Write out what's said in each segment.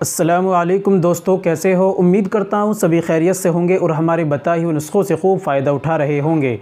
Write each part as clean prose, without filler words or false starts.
अस्सलामुअलैकुम दोस्तों, कैसे हो। उम्मीद करता हूँ सभी खैरियत से होंगे और हमारे बताए हुए नुस्ख़ों से खूब फ़ायदा उठा रहे होंगे।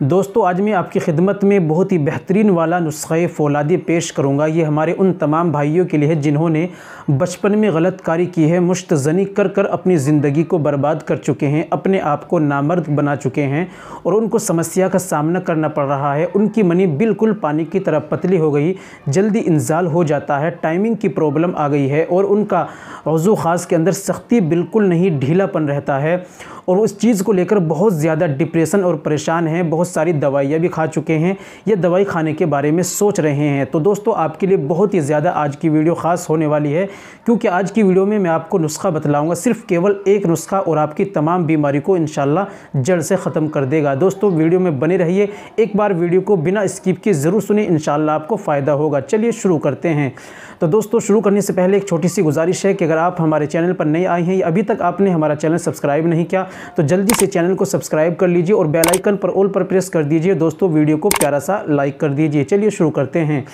दोस्तों, आज मैं आपकी खिदमत में बहुत ही बेहतरीन वाला नुस्ख़ा फ़ौलादी पेश करूँगा। ये हमारे उन तमाम भाइयों के लिए है जिन्होंने बचपन में गलत कारी की है, मुश्तज़नी कर कर अपनी ज़िंदगी को बर्बाद कर चुके हैं, अपने आप को नामर्द बना चुके हैं और उनको समस्या का सामना करना पड़ रहा है। उनकी मनी बिल्कुल पानी की तरह पतली हो गई, जल्दी इंजाल हो जाता है, टाइमिंग की प्रॉब्लम आ गई है और उनका वज़ू ख़ास के अंदर सख्ती बिल्कुल नहीं, ढीलापन रहता है और उस चीज़ को लेकर बहुत ज़्यादा डिप्रेशन और परेशान हैं। बहुत सारी दवाइयाँ भी खा चुके हैं, ये दवाई खाने के बारे में सोच रहे हैं। तो दोस्तों, आपके लिए बहुत ही ज़्यादा आज की वीडियो ख़ास होने वाली है, क्योंकि आज की वीडियो में मैं आपको नुस्ख़ा बतलाऊँगा, सिर्फ केवल एक नुस्ख़ा और आपकी तमाम बीमारी को इंशाल्लाह जड़ से ख़त्म कर देगा। दोस्तों, वीडियो में बने रहिए, एक बार वीडियो को बिना स्किप के ज़रूर सुने, इंशाल्लाह आपको फ़ायदा होगा। चलिए शुरू करते हैं। तो दोस्तों, शुरू करने से पहले एक छोटी सी गुजारिश है कि अगर आप हमारे चैनल पर नए आए हैं या अभी तक आपने हमारा चैनल सब्सक्राइब नहीं किया तो जल्दी से चैनल को सब्सक्राइब कर लीजिए और बेल आइकन पर ऑल पर प्रेस कर दीजिए। दोस्तों, वीडियो को प्यारा सा लाइक कर दीजिए। चलिए शुरू करते हैं।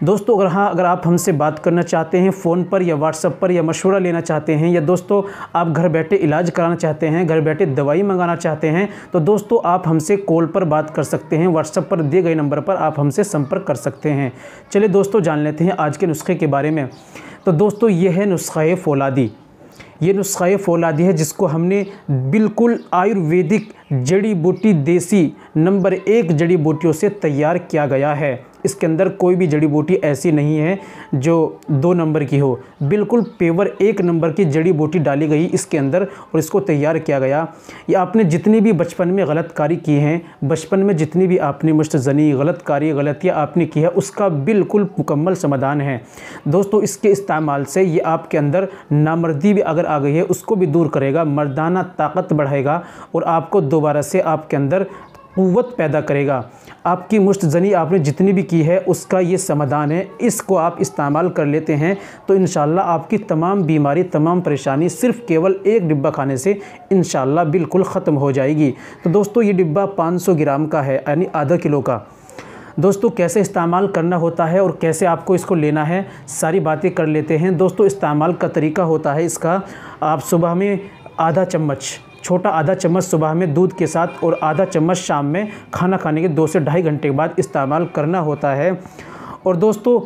दोस्तों, अगर आप हमसे बात करना चाहते हैं फ़ोन पर या व्हाट्सएप पर, या मशवरा लेना चाहते हैं, या दोस्तों आप घर बैठे इलाज कराना चाहते हैं, घर बैठे दवाई मंगाना चाहते हैं, तो दोस्तों आप हमसे कॉल पर बात कर सकते हैं। व्हाट्सएप पर दिए गए नंबर पर आप हमसे संपर्क कर सकते हैं। चलिए दोस्तों, जान लेते हैं आज के नुस्खे के बारे में। तो दोस्तों, ये है नुस्ख़ा फ़ौलादी। ये नुस्ख़ा फ़ौलादी है जिसको हमने बिल्कुल आयुर्वेदिक जड़ी बूटी, देसी नंबर 1 जड़ी बूटियों से तैयार किया गया है। इसके अंदर कोई भी जड़ी बूटी ऐसी नहीं है जो 2 नंबर की हो, बिल्कुल पेवर 1 नंबर की जड़ी बूटी डाली गई इसके अंदर और इसको तैयार किया गया। ये आपने जितनी भी बचपन में गलतकारी की हैं, बचपन में जितनी भी आपने मुश्तज़नी गलतकारी गलतियाँ आपने की है, उसका बिल्कुल मुकम्मल समाधान है। दोस्तों, इसके इस्तेमाल से ये आपके अंदर नामर्दी भी अगर आ गई है उसको भी दूर करेगा, मर्दाना ताकत बढ़ाएगा और आपको दोबारा से आपके अंदर क़ुव्वत पैदा करेगा। आपकी मुश्तज़नी आपने जितनी भी की है उसका ये समाधान है। इसको आप इस्तेमाल कर लेते हैं तो इंशाल्लाह आपकी तमाम बीमारी, तमाम परेशानी सिर्फ़ केवल एक डिब्बा खाने से इंशाल्लाह बिल्कुल ख़त्म हो जाएगी। तो दोस्तों, ये डिब्बा 500 ग्राम का है, यानी आधा किलो का। दोस्तों, कैसे इस्तेमाल करना होता है और कैसे आपको इसको लेना है, सारी बातें कर लेते हैं। दोस्तों, इस्तेमाल का तरीका होता है इसका, आप सुबह में आधा चम्मच, छोटा आधा चम्मच सुबह में दूध के साथ और आधा चम्मच शाम में खाना खाने के 2 से ढाई घंटे के बाद इस्तेमाल करना होता है। और दोस्तों,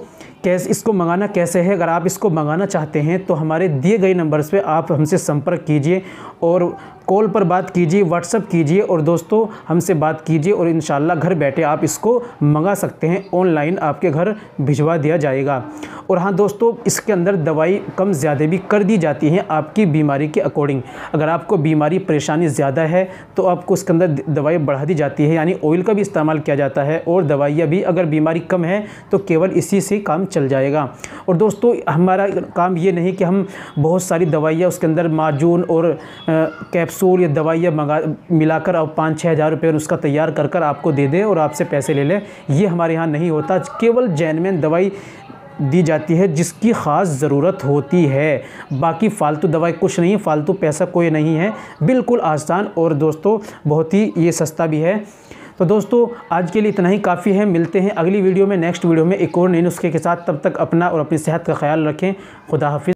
इसको मंगाना कैसे है, अगर आप इसको मंगाना चाहते हैं तो हमारे दिए गए नंबर्स पे आप हमसे संपर्क कीजिए और कॉल पर बात कीजिए, व्हाट्सएप कीजिए और दोस्तों हमसे बात कीजिए और इंशाल्लाह घर बैठे आप इसको मंगा सकते हैं। ऑनलाइन आपके घर भिजवा दिया जाएगा। और हाँ दोस्तों, इसके अंदर दवाई कम ज़्यादा भी कर दी जाती है आपकी बीमारी के अकॉर्डिंग। अगर आपको बीमारी परेशानी ज़्यादा है तो आपको इसके अंदर दवाई बढ़ा दी जाती है, यानी ऑयल का भी इस्तेमाल किया जाता है और दवाइयाँ भी। अगर बीमारी कम है तो केवल इसी से काम चल जाएगा। और दोस्तों, हमारा काम ये नहीं कि हम बहुत सारी दवाइयाँ उसके अंदर माजून और कैप्सूल या दवाइयाँ मिलाकर और 5-6 हज़ार रुपये उसका तैयार कर कर आपको दे दें और आपसे पैसे ले लें, ये हमारे यहाँ नहीं होता। केवल जेन्युइन दवाई दी जाती है जिसकी ख़ास ज़रूरत होती है। बाकी फ़ालतू दवाई कुछ नहीं, फ़ालतू पैसा कोई नहीं है, बिल्कुल आसान और दोस्तों बहुत ही ये सस्ता भी है। तो दोस्तों, आज के लिए इतना ही काफ़ी है। मिलते हैं अगली वीडियो में, नेक्स्ट वीडियो में एक और नए नुस्खे के साथ। तब तक अपना और अपनी सेहत का ख्याल रखें। खुदा हाफिज़।